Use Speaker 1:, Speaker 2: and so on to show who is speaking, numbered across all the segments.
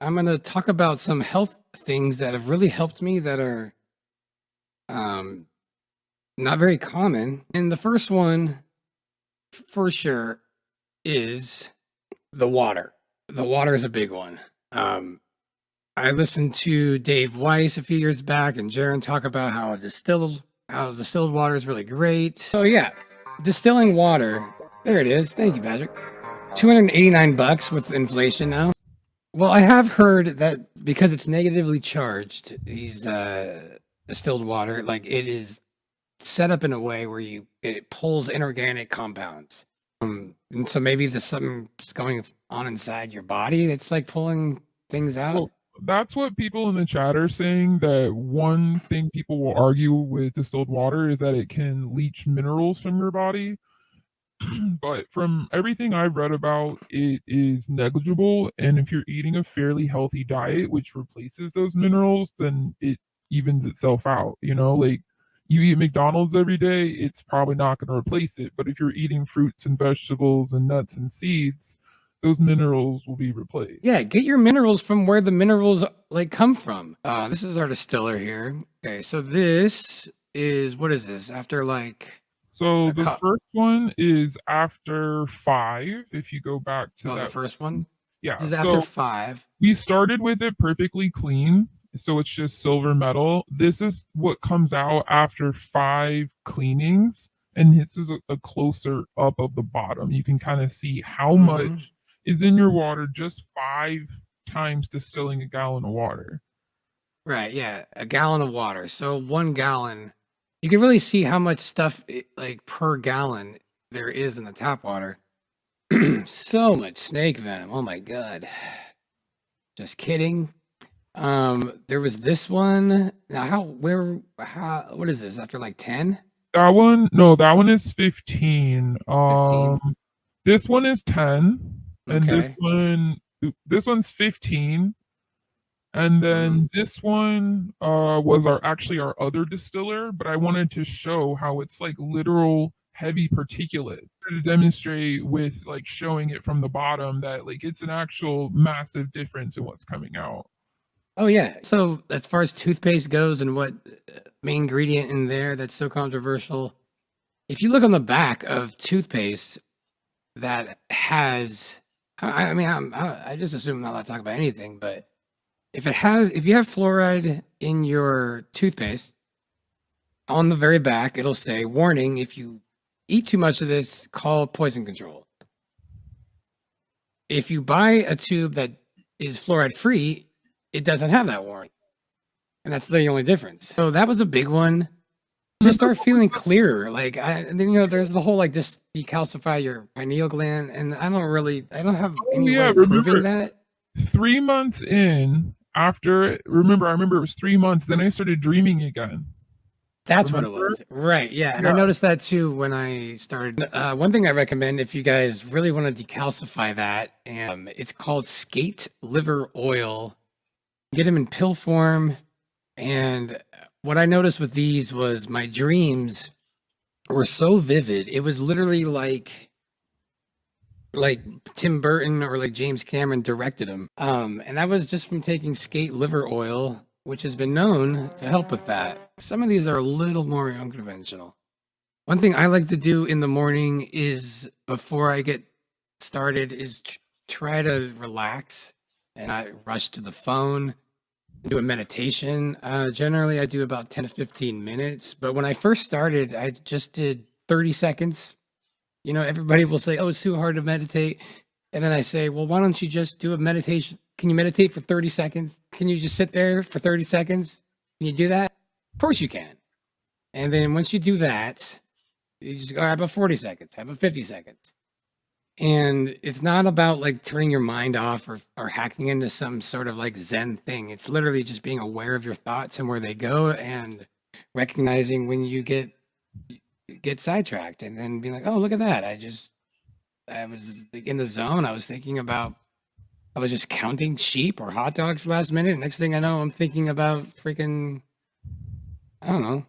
Speaker 1: I'm going to talk about some health things that have really helped me that are um, not very common. And the first one, for sure, is the water. The water is a big one. Um, I listened to Dave Weiss a few years back and Jaron talk about how distilled water is really great. So yeah, distilling water. There it is. Thank you, Patrick. $289 with inflation now. Well, I have heard that because it's negatively charged, these distilled water, like it is set up in a way where it pulls inorganic compounds. And so maybe there's something's going on inside your body that's like pulling things out.
Speaker 2: Well, that's what people in the chat are saying. That one thing people will argue with distilled water is that it can leach minerals from your body. But from everything I've read about, it is negligible. And if you're eating a fairly healthy diet, which replaces those minerals, then it evens itself out. Like you eat McDonald's every day, it's probably not going to replace it. But if you're eating fruits and vegetables and nuts and seeds, those minerals will be replaced.
Speaker 1: Yeah, get your minerals from where the minerals like come from. This is our distiller here. Okay, so this is what is this? After like
Speaker 2: So
Speaker 1: a
Speaker 2: the
Speaker 1: cup.
Speaker 2: first one is after 5. If you go back to
Speaker 1: Oh, the
Speaker 2: that,
Speaker 1: first one.
Speaker 2: yeah.
Speaker 1: This is after
Speaker 2: So
Speaker 1: 5.
Speaker 2: we started with it perfectly clean, so it's just silver metal. This is what comes out after 5 cleanings, and this is a closer up of the bottom. You can kind of see how
Speaker 1: Mm-hmm.
Speaker 2: much is in your water just 5 times distilling a gallon of water.
Speaker 1: Right, yeah, a gallon of water. So 1 gallon, you can really see how much stuff like per gallon there is in the tap water. So much snake venom. Oh my god. Just kidding. There was this one. Now what is this? After like 10?
Speaker 2: That one, no, that one is 15.
Speaker 1: 15?
Speaker 2: This one is 10, and this
Speaker 1: Okay.
Speaker 2: one, this one's 15. And
Speaker 1: Mm.
Speaker 2: then this one was our other distiller, but I wanted to show how it's like literal heavy particulate to demonstrate with like showing it from the bottom that like it's an actual massive difference in what's coming out.
Speaker 1: Oh yeah. So as far as toothpaste goes and what main ingredient in there that's so controversial, if you look on the back of toothpaste that has, I mean, I just assume I'm not allowed to talk about anything, but if you have fluoride in your toothpaste, on the very back, it'll say, warning, if you eat too much of this, call poison control. If you buy a tube that is fluoride free, it doesn't have that warning. And that's the only difference. So that was a big one. Just start feeling clearer. And then, there's the whole like just decalcify your pineal gland. And I don't have
Speaker 2: Oh
Speaker 1: any way
Speaker 2: yeah,
Speaker 1: of proving
Speaker 2: remember
Speaker 1: that.
Speaker 2: 3 months in after I remember it was 3 months, then I started dreaming again.
Speaker 1: That's what it
Speaker 2: Remember?
Speaker 1: was. Right. Yeah. And I
Speaker 2: Yeah.
Speaker 1: noticed that too when I started. One thing I recommend if you guys really want to decalcify that, and it's called skate liver oil. Get them in pill form. And what I noticed with these was my dreams were so vivid. It was literally like Tim Burton or like James Cameron directed them. And that was just from taking skate liver oil, which has been known to help with that. Some of these are a little more unconventional. One thing I like to do in the morning is before I get started is try to relax and not rush to the phone. Do a meditation. Generally, I do about 10 to 15 minutes. But when I first started, I just did 30 seconds. Everybody will say, oh, it's too hard to meditate. And then I say, well, why don't you just do a meditation? Can you meditate for 30 seconds? Can you just sit there for 30 seconds? Can you do that? Of course you can. And then once you do that, you just go, how about 40 seconds? How about 50 seconds? And it's not about like turning your mind off or hacking into some sort of like Zen thing. It's literally just being aware of your thoughts and where they go and recognizing when you get sidetracked and then being like, oh, look at that. I was like, in the zone. I was just counting sheep or hot dogs for last minute. Next thing I know, I'm thinking about freaking, I don't know,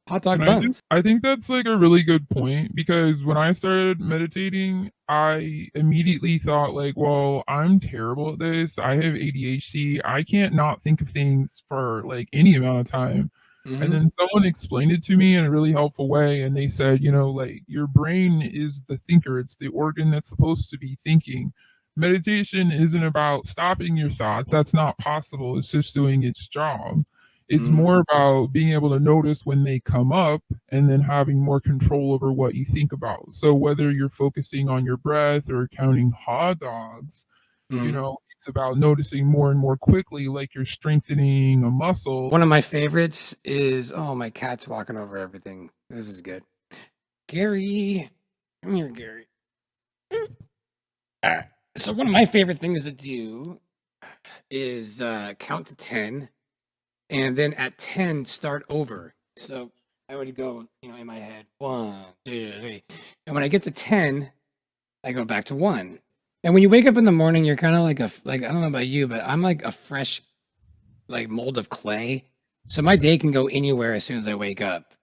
Speaker 1: Hot dog
Speaker 2: And
Speaker 1: buns.
Speaker 2: I think that's like a really good point because when I started meditating, I immediately thought like, well, I'm terrible at this. I have ADHD. I can't not think of things for like any amount of time. And
Speaker 1: Hmm.
Speaker 2: then someone explained it to me in a really helpful way, and they said, like your brain is the thinker. It's the organ that's supposed to be thinking. Meditation isn't about stopping your thoughts. That's not possible. It's just doing its job. It's
Speaker 1: Hmm.
Speaker 2: more about being able to notice when they come up and then having more control over what you think about. So whether you're focusing on your breath or counting hot dogs,
Speaker 1: Hmm.
Speaker 2: it's about noticing more and more quickly, like you're strengthening a muscle.
Speaker 1: One of my favorites is, oh, my cat's walking over everything. This is good. Gary, come here, Gary. Uh, so one of my favorite things to do is count to 10 and then at 10 start over. So I would go, in my head, 1, 2, 3. And when I get to 10, I go back to 1. And when you wake up in the morning, you're kind of like, I don't know about you, but I'm like a fresh, like, mold of clay. So my day can go anywhere as soon as I wake up.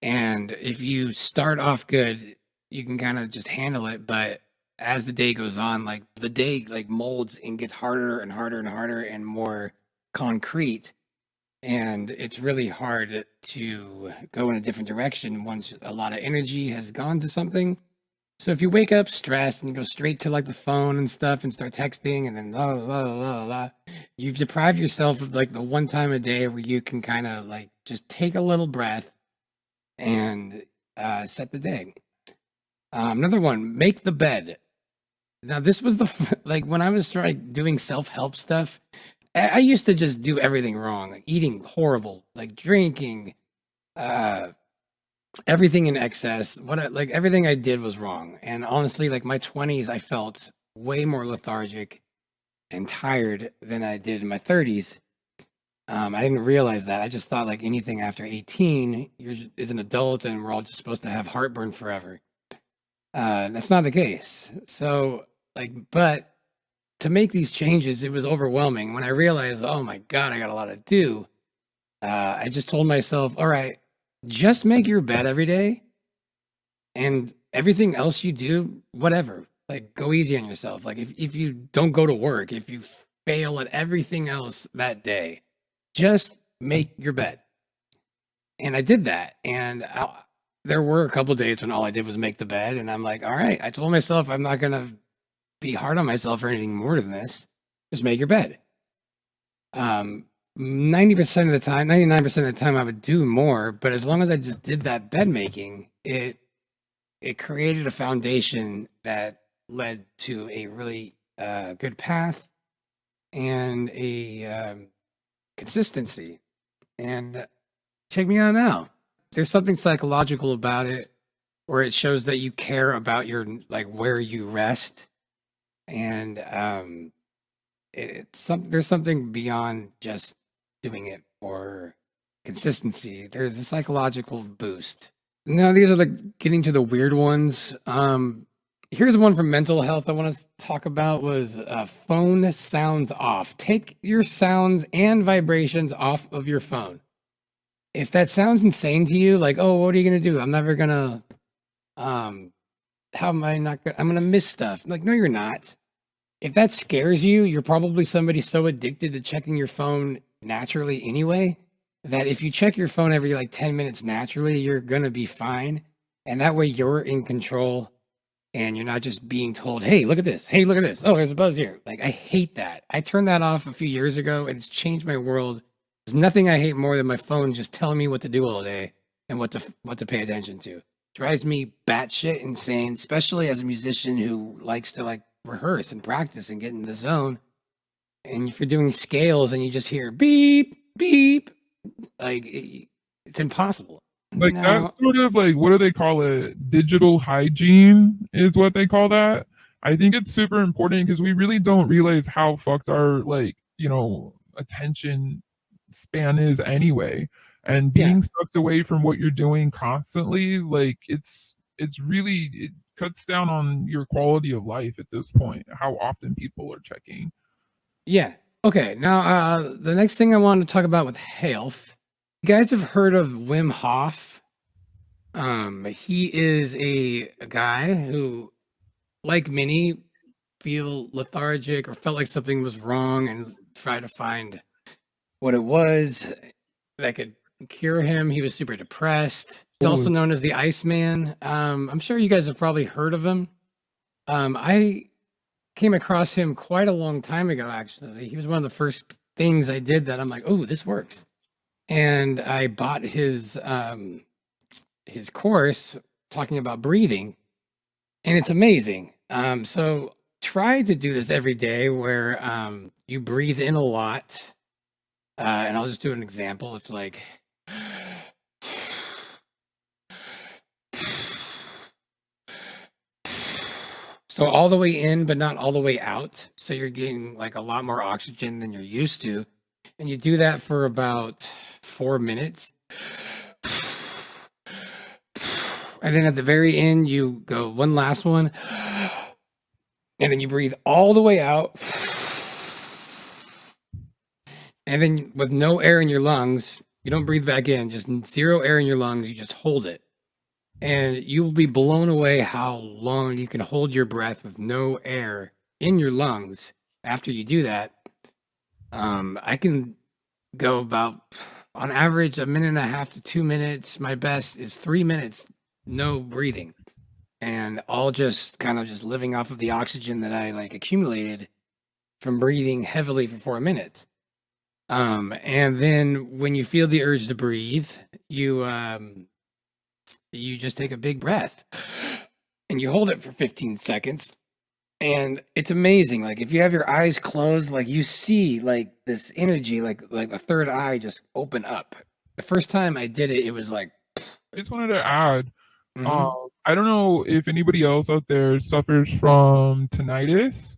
Speaker 1: And if you start off good, you can kind of just handle it. But as the day goes on, like the day like molds and gets harder and harder and harder and more concrete. And it's really hard to go in a different direction once a lot of energy has gone to something. So if you wake up stressed and go straight to like the phone and stuff and start texting and then you've deprived yourself of like the one time a day where you can kind of like just take a little breath and set the day. Another one, make the bed. Now this was like when I was doing self help stuff. I used to just do everything wrong, like eating horrible, like drinking, uh, everything in excess. Like everything I did was wrong. And honestly, like my 20s, I felt way more lethargic and tired than I did in my 30s. I didn't realize that. I just thought like anything after 18 is an adult and we're all just supposed to have heartburn forever. That's not the case. So, like, but to make these changes, it was overwhelming. When I realized, oh my God, I got a lot to do, I just told myself, all right, just make your bed every day and everything else you do, whatever. Like, go easy on yourself. Like, if you don't go to work, if you fail at everything else that day, just make your bed. And I did that. And there were a couple days when all I did was make the bed. And I'm like, all right, I told myself I'm not going to be hard on myself or anything more than this. Just make your bed. 90% of the time, 99% of the time I would do more, but as long as I just did that bed making, it created a foundation that led to a really good path and a consistency. And check me out now. There's something psychological about it where it shows that you care about your like where you rest and there's something beyond just doing it for consistency. There's a psychological boost. Now these are like getting to the weird ones. Here's one for mental health I want to talk about was phone sounds off. Take your sounds and vibrations off of your phone. If that sounds insane to you, like, oh, what are you gonna do? I'm never gonna how am I not gonna I'm gonna miss stuff. Like, no, you're not. If that scares you, you're probably somebody so addicted to checking your phone naturally anyway, that if you check your phone every like 10 minutes naturally, you're going to be fine. And that way you're in control and you're not just being told, hey, look at this. Hey, look at this. Oh, there's a buzz here. Like, I hate that. I turned that off a few years ago and it's changed my world. There's nothing I hate more than my phone just telling me what to do all day and what to pay attention to. Drives me batshit insane, especially as a musician who likes to like rehearse and practice and get in the zone. And if you're doing scales and you just hear beep, beep, like it's impossible.
Speaker 2: Like
Speaker 1: Now,
Speaker 2: that's sort of like what do they call it? Digital hygiene is what they call that. I think it's super important because we really don't realize how fucked our like, attention span is anyway. And
Speaker 1: yeah,
Speaker 2: being sucked away from what you're doing constantly, like it's really it cuts down on your quality of life at this point, how often people are checking.
Speaker 1: yeah. Okay, now the next thing I wanted to talk about with health You guys have heard of Wim Hof? He is a guy who, like many, feel lethargic or felt like something was wrong and try to find what it was that could cure him. He was super depressed. He's also
Speaker 2: Totally.
Speaker 1: known as the Iceman. I'm sure you guys have probably heard of him. I came across him quite a long time ago, actually. He was one of the first things I did that I'm like, oh, this works. And I bought his course talking about breathing, and it's amazing. So try to do this every day where you breathe in a lot. And I'll just do an example. It's like so all the way in, but not all the way out. So you're getting like a lot more oxygen than you're used to. And you do that for about 4 minutes. And then at the very end, you go one last one. And then you breathe all the way out. And then with no air in your lungs, you don't breathe back in, just zero air in your lungs. You just hold it. And you will be blown away how long you can hold your breath with no air in your lungs after you do that. I can go about, on average, 1.5 to 2 minutes. My best is 3 minutes, no breathing. And all just kind of just living off of the oxygen that I like accumulated from breathing heavily for 4 minutes. And then when you feel the urge to breathe, you just take a big breath and you hold it for 15 seconds. And it's amazing. Like if you have your eyes closed, like you see like this energy, like a third eye just open up. The first time I did it, it was like,
Speaker 2: I just wanted to add,
Speaker 1: mhm.
Speaker 2: I don't know if anybody else out there suffers from tinnitus.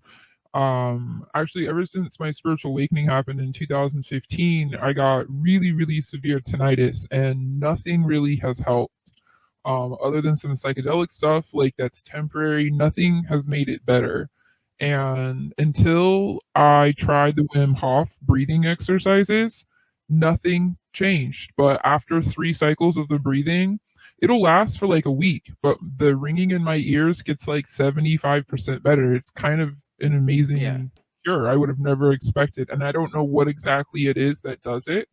Speaker 2: Actually, ever since my spiritual awakening happened in 2015, I got really, really severe tinnitus, and nothing really has helped. Other than some psychedelic stuff, like that's temporary, nothing has made it better. And until I tried the Wim Hof breathing exercises, nothing changed. But after 3 cycles of the breathing, it'll last for like a week, but the ringing in my ears gets like 75% better. It's kind of an
Speaker 1: Yeah.
Speaker 2: amazing cure. I would have never expected. And I don't know what exactly it is that does it,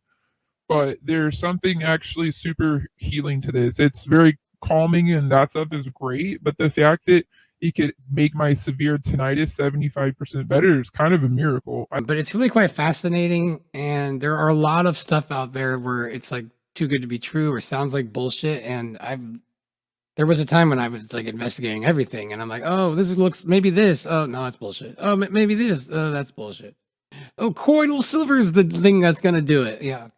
Speaker 2: but there's something actually super healing to this. It's very calming and that stuff is great, but the fact that it could make my severe tinnitus 75% better is kind of a miracle.
Speaker 1: But it's really quite fascinating. And there are a lot of stuff out there where it's like too good to be true or sounds like bullshit. And there was a time when I was like investigating everything and I'm like, oh, this looks, maybe this. Oh, no, it's bullshit. Oh, maybe this. Oh, that's bullshit. Oh, colloidal silver is the thing that's going to do it. Yeah.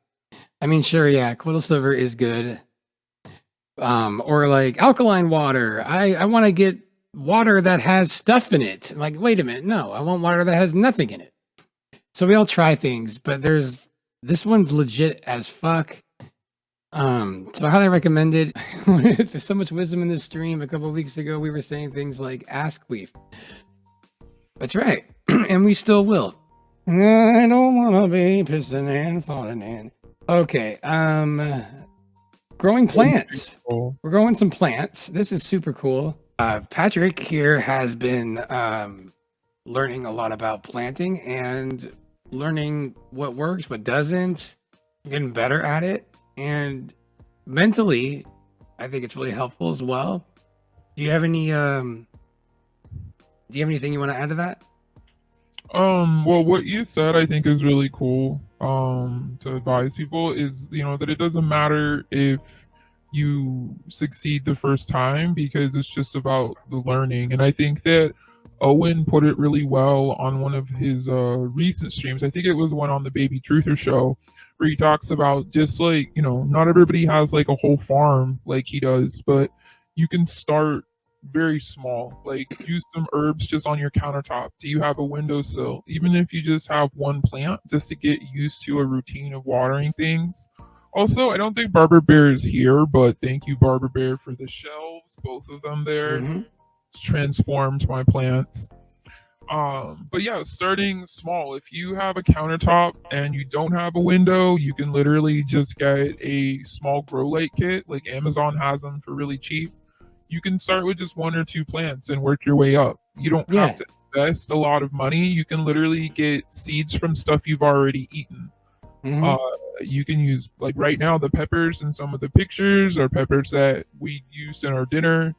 Speaker 1: I mean, sure. Yeah. Colloidal silver is good. Or like alkaline water. I want to get water that has stuff in it. I'm like, wait a minute. No, I want water that has nothing in it. So we all try things, but this one's legit as fuck. So I highly recommend it. There's so much wisdom in this stream. A couple of weeks ago, we were saying things like "ask queef." That's right, and we still will. I don't wanna be pissing and falling in. Okay, growing plants. We're growing some plants. This is super cool. Patrick here has been learning a lot about planting and learning what works, what doesn't, getting better at it. And mentally, I think it's really helpful as well. Do you have anything you want to add to that?
Speaker 2: Well, what you said I think is really cool. To advise people is, that it doesn't matter if you succeed the first time because it's just about the learning. And I think that Owen put it really well on one of his recent streams. I think it was one on the Baby Truther show where he talks about just like, not everybody has like a whole farm like he does, but you can start very small. Like use some herbs just on your countertop. Do you have a windowsill? Even if you just have one plant, just to get used to a routine of watering things. Also, I don't think Barber Bear is here, but thank you, Barber Bear, for the shelves, both of them there.
Speaker 1: Mm-hmm.
Speaker 2: It's transformed my plants. But yeah, starting small. If you have a countertop and you don't have a window, you can literally just get a small grow light kit. Like Amazon has them for really cheap. You can start with just one or two plants and work your way up. You don't have
Speaker 1: Yeah.
Speaker 2: to invest a lot of money. You can literally get seeds from stuff you've already eaten.
Speaker 1: Hmm.
Speaker 2: Uh, you can use, like right now, the peppers in some of the pictures are peppers that we use in our dinner.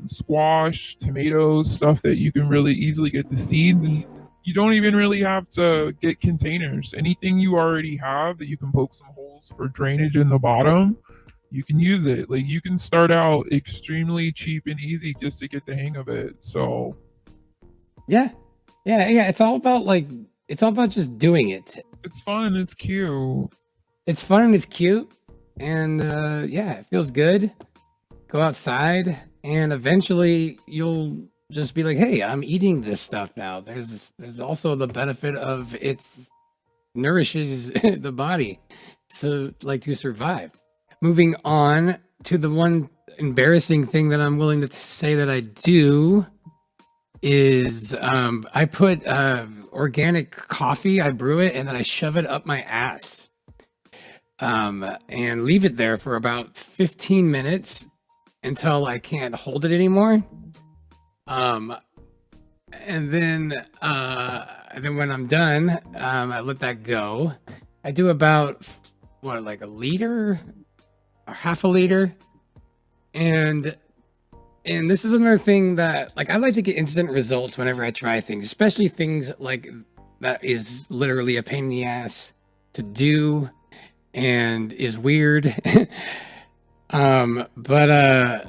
Speaker 2: Squash, tomatoes, stuff that you can really easily get the seeds, and you don't even really have to get containers. Anything you already have that you can poke some holes for drainage in the bottom, you can use it. Like you can start out extremely cheap and easy just to get the hang of it. So
Speaker 1: Yeah. Yeah. It's all about just doing it.
Speaker 2: it's fun, it's cute.
Speaker 1: It's fun and it's cute. And yeah, it feels good. Go outside and eventually you'll just be like, hey, I'm eating this stuff now. There's also the benefit of it nourishes the body. So like to survive. Moving on to the one embarrassing thing that I'm willing to say that I do is I put organic coffee, I brew it, and then I shove it up my ass and leave it there for about 15 minutes until I can't hold it anymore. Um, and then when I'm done, I let that go. I do about what, like a liter or half a liter, and this is another thing that like I like to get instant results whenever I try things, especially things like that is literally a pain in the ass to do and is weird. But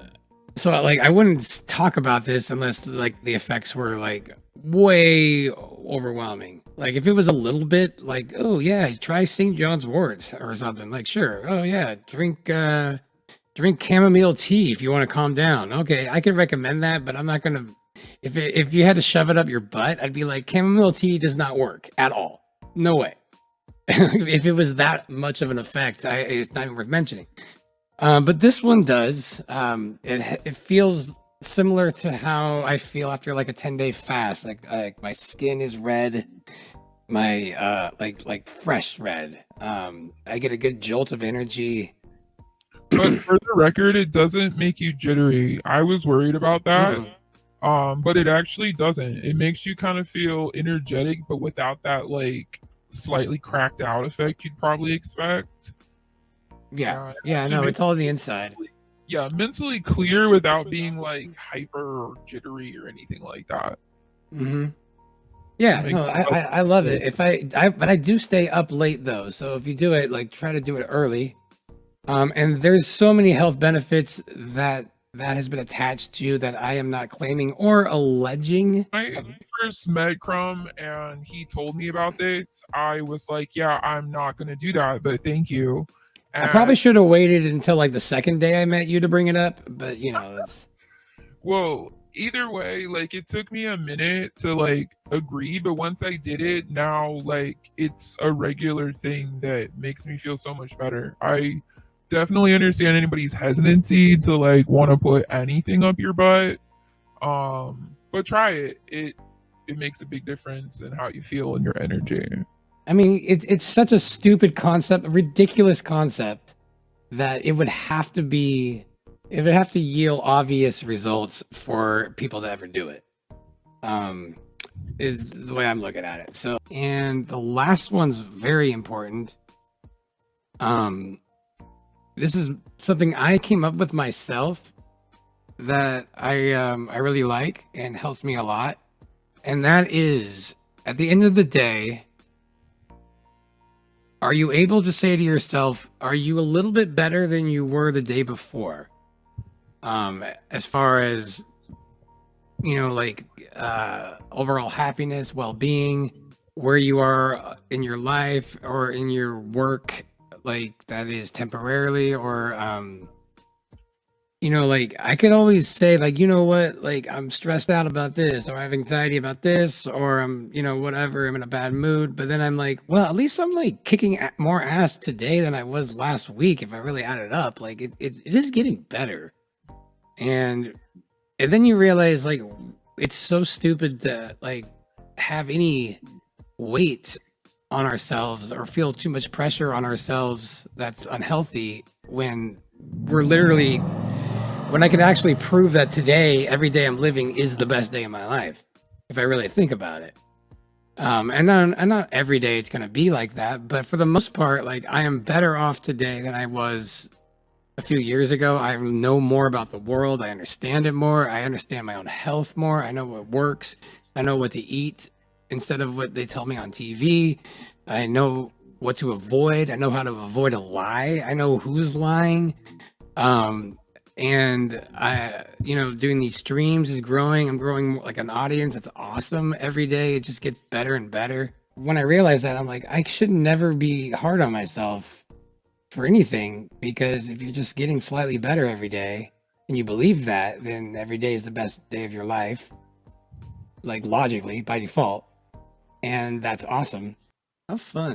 Speaker 1: so like I wouldn't talk about this unless like the effects were like way overwhelming. Like if it was a little bit like, oh yeah, try St. John's wort or something, like sure. Oh yeah, drink chamomile tea if you want to calm down. Okay, I could recommend that, but I'm not gonna. If you had to shove it up your butt, I'd be like, chamomile tea does not work at all. No way. If it was that much of an effect, it's not even worth mentioning. But this one does. It feels similar to how I feel after like a 10-day fast. Like my skin is red, my like fresh red. I get a good jolt of energy.
Speaker 2: But for the record, it doesn't make you jittery. I was worried about that.
Speaker 1: Mm-mm.
Speaker 2: But it actually doesn't. It makes you kind of feel energetic, but without that like slightly cracked out effect you'd probably expect.
Speaker 1: Yeah,
Speaker 2: It
Speaker 1: yeah,
Speaker 2: actually
Speaker 1: no,
Speaker 2: makes
Speaker 1: it's all on the inside.
Speaker 2: yeah, mentally clear without being like hyper or jittery or anything like that.
Speaker 1: Hmm.
Speaker 2: It
Speaker 1: Yeah,
Speaker 2: makes
Speaker 1: no,
Speaker 2: it
Speaker 1: I love it. If but I do stay up late though. So if you do it, like try to do it early. And there's so many health benefits that has been attached to that I am not claiming or alleging.
Speaker 2: I first met Crumb and he told me about this, I was like, yeah, I'm not gonna do that, but thank you.
Speaker 1: I probably
Speaker 2: And
Speaker 1: should have waited until like the second day I met you to bring it up, but you know, it's
Speaker 2: well, either way, like it took me a minute to like agree, but once I did it, now like it's a regular thing that makes me feel so much better. I definitely understand anybody's hesitancy to like want to put anything up your butt. But try it. It makes a big difference in how you feel and your energy.
Speaker 1: I mean, it's such a stupid concept, a ridiculous concept that it would have to yield obvious results for people to ever do it. Um, is the way I'm looking at it. So, and the last one's very important. Um, this is something I came up with myself that I really like and helps me a lot, and that is at the end of the day, are you able to say to yourself, are you a little bit better than you were the day before? As far as like overall happiness, well-being, where you are in your life or in your work, like that is temporarily, or like I could always say like, you know what, like I'm stressed out about this, or I have anxiety about this, or I'm, whatever, I'm in a bad mood. But then I'm like, well, at least I'm like kicking more ass today than I was last week. If I really add it up, like it is getting better. And then you realize like, it's so stupid to like have any weight on ourselves or feel too much pressure on ourselves that's unhealthy when we're literally when I could actually prove that today, every day I'm living is the best day of my life, if I really think about it. And not every day it's gonna be like that, but for the most part, like I am better off today than I was a few years ago. I know more about the world. I understand it more. I understand my own health more. I know what works. I know what to eat instead of what they tell me on TV. I know what to avoid. I know how to avoid a lie. I know who's lying. Um, and doing these streams is growing. I'm growing like an audience. That's awesome. Every day it just gets better and better. When I realize that, I'm like, I should never be hard on myself for anything, because if you're just getting slightly better every day and you believe that, then every day is the best day of your life, like logically by default. And that's awesome. Have fun.